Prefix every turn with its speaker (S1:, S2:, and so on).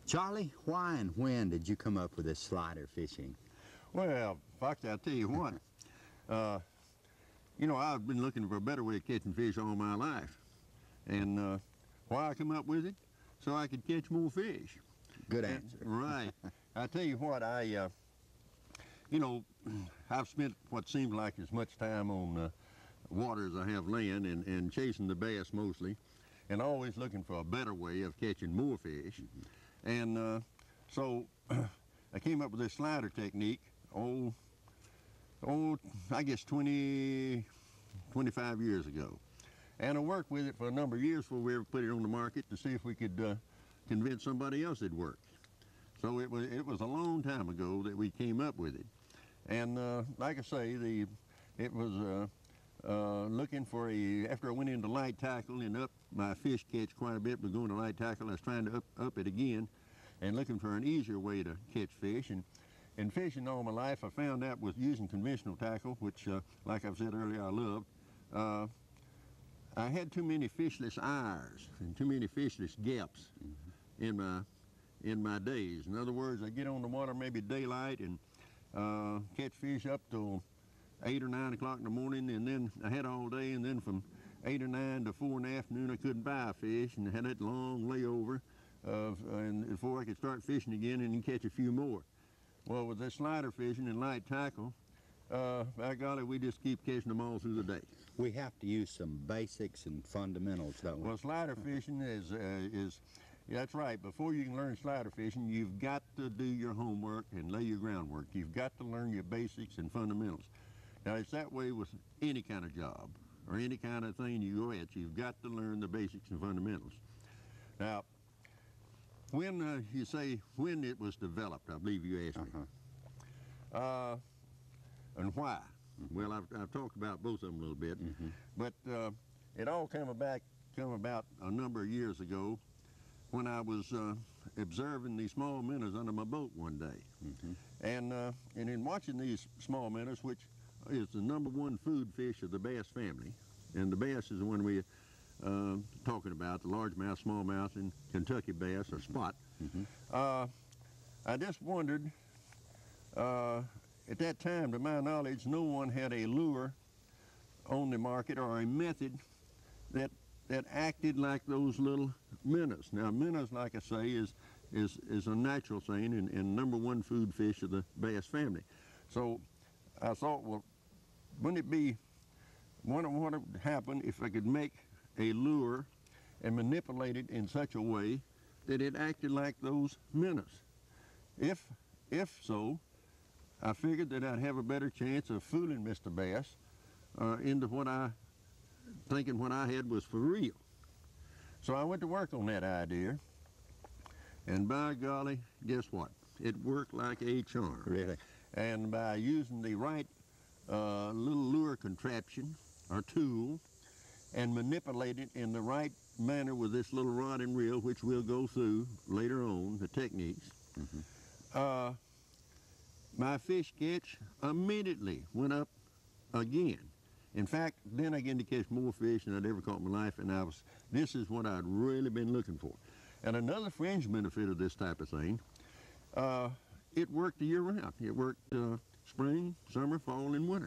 S1: Charlie, why and when did you come up with this slider fishing?
S2: Well, Foxy, I'll tell you what. You know, I've been looking for a better way of catching fish all my life. And why I come up with it? So I could catch more fish.
S1: Good answer.
S2: Right. I tell you what, you know, I've spent what seems like as much time on water as I have land and chasing the bass mostly, and always looking for a better way of catching more fish. And so I came up with this slider technique, I guess 25 years ago. And I worked with it for a number of years before we ever put it on the market to see if we could convince somebody else it'd work. So it was a long time ago that we came up with it. And like I say, it was looking for after I went into light tackle and up my fish catch quite a bit, was going to light tackle, I was trying to up it again and looking for an easier way to catch fish. And in fishing all my life, I found out with using conventional tackle, which like I've said earlier, I loved, I had too many fishless eyes and too many fishless gaps in my days. In other words, I get on the water maybe daylight and catch fish up till 8 or 9 o'clock in the morning, and then I had all day, and then from 8 or 9 to 4 in the afternoon I couldn't buy a fish, and I had that long layover and before I could start fishing again and catch a few more. Well, with this slider fishing and light tackle, by golly, we just keep catching them all through the day.
S1: We have to use some basics and fundamentals, don't we?
S2: Well, slider fishing is yeah, that's right. Before you can learn slider fishing, you've got to do your homework and lay your groundwork. You've got to learn your basics and fundamentals. Now, it's that way with any kind of job or any kind of thing you go at. You've got to learn the basics and fundamentals. Now, when you say when it was developed, I believe you asked me. And why? Well, I've talked about both of them a little bit, but it all came about a number of years ago when I was observing these small minnows under my boat one day. And in watching these small minnows, which is the #1 food fish of the bass family, and the bass is the one we're talking about, the largemouth, smallmouth, and Kentucky bass, or spot. I just wondered, at that time, to my knowledge, no one had a lure on the market or a method that acted like those little minnows. Now, minnows, like I say, is a natural thing and #1 food fish of the bass family. So I thought, well, wouldn't it be, what would happen if I could make a lure and manipulate it in such a way that it acted like those minnows? If so, I figured that I'd have a better chance of fooling Mr. Bass into thinking what I had was for real. So I went to work on that idea, and by golly, guess what? It worked like a charm.
S1: Really?
S2: And by using the right little lure contraption or tool and manipulate it in the right manner with this little rod and reel, which we'll go through later on, the techniques, my fish catch immediately went up again. In fact, then I began to catch more fish than I'd ever caught in my life, and this is what I'd really been looking for. And another fringe benefit of this type of thing, it worked year round. It worked spring, summer, fall, and winter.